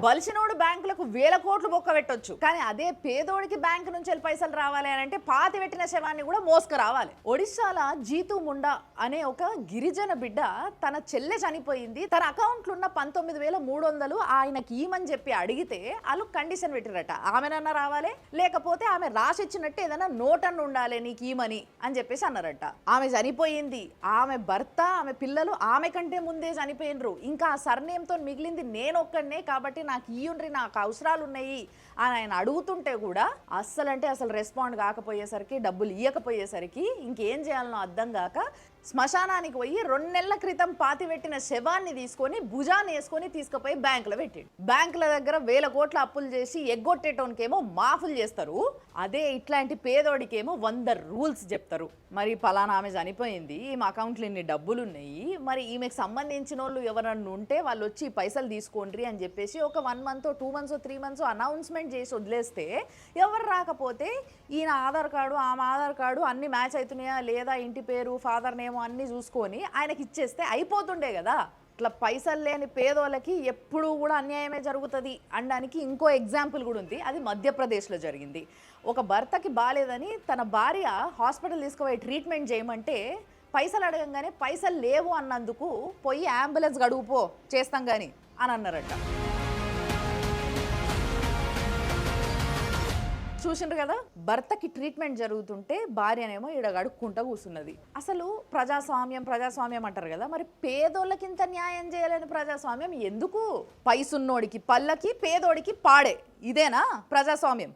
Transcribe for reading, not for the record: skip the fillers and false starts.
బలిసినోడు బ్యాంకులకు వేల కోట్లు బొక్క పెట్టొచ్చు, కానీ అదే పేదోడికి బ్యాంకు నుంచి వెళ్ళి పైసలు రావాలి అని అంటే పాతి పెట్టిన శవాన్ని కూడా మోసుకు రావాలి. ఒడిశాల జీతు ముండా అనే ఒక గిరిజన బిడ్డ తన చెల్లె చనిపోయింది, తన అకౌంట్లో ఉన్న 19,300 ఆయనకి ఈమని చెప్పి అడిగితే వాళ్ళు కండిషన్ పెట్టిరట, ఆమెనన్నా రావాలి లేకపోతే ఆమె రాసిచ్చినట్టు ఏదైనా నోట్ అన్న ఉండాలి నీకు ఈమని అని చెప్పేసి అన్నారట. ఆమె చనిపోయింది, ఆమె భర్త ఆమె పిల్లలు ఆమె కంటే ముందే చనిపోయినరు, ఇంకా ఆ సర్నేమ్తో మిగిలింది నేను ఒక్కడనే కాబట్టి నాకు ఇయ్యుండ్రి నాకు అవసరాలు ఉన్నాయి అని ఆయన అడుగుతుంటే కూడా అస్సలు రెస్పాండ్ కాకపోయేసరికి, డబ్బులు ఇవ్వకపోయేసరికి ఇంకేం చేయాలనో అర్థం కాక శ్మశానానికి పోయి 2 నెలల క్రితం పాతి పెట్టిన శవాన్ని తీసుకొని భుజాన్ని వేసుకొని తీసుకుపోయి బ్యాంకులో పెట్టాడు. బ్యాంకుల దగ్గర వేల కోట్ల అప్పులు చేసి ఎగ్గొట్టేటోనికేమో మాఫులు చేస్తారు, అదే ఇట్లాంటి పేదోడికేమో 100 రూల్స్ చెప్తారు. మరి పలానా ఆమె చనిపోయింది, ఈమె అకౌంట్లో ఇన్ని డబ్బులు ఉన్నాయి, మరి ఈమెకు సంబంధించిన వాళ్ళు ఎవరన్నా ఉంటే వాళ్ళు వచ్చి పైసలు తీసుకోండి అని చెప్పేసి ఒక 1 మంత్ 2 మంత్స్ 3 మంత్స్ అనౌన్స్మెంట్ చేసి వదిలేస్తే ఎవరు రాకపోతే ఈయన ఆధార్ కార్డు ఆమె ఆధార్ కార్డు అన్ని మ్యాచ్ అవుతున్నాయా లేదా, ఇంటి పేరు ఫాదర్ నేమ్ అన్ని చూసుకొని ఆయనకి ఇచ్చేస్తే అయిపోతుండే కదా. ఇట్లా పైసలు లేని పేదోళ్ళకి ఎప్పుడు కూడా అన్యాయమే జరుగుతుంది అనడానికి ఇంకో ఎగ్జాంపుల్ కూడా ఉంది. అది మధ్యప్రదేశ్లో జరిగింది. ఒక భర్తకి బాగాలేదని తన భార్య హాస్పిటల్ తీసుకుపోయి ట్రీట్మెంట్ చేయమంటే పైసలు అడగంగానే పైసలు లేవు అన్నందుకు పోయి అంబులెన్స్ గడువుపో చేస్తాం కానీ అని అన్నారట. చూసిండ్రు కదా, భర్తకి ట్రీట్మెంట్ జరుగుతుంటే భార్యనేమో ఈడ అడుక్కుంటా కూర్చున్నది. అసలు ప్రజాస్వామ్యం అంటారు కదా, మరి పేదోళ్ళకింత న్యాయం చేయలేని ప్రజాస్వామ్యం ఎందుకు? పైసున్నోడికి పల్లకి పేదోడికి పాడే, ఇదేనా ప్రజాస్వామ్యం?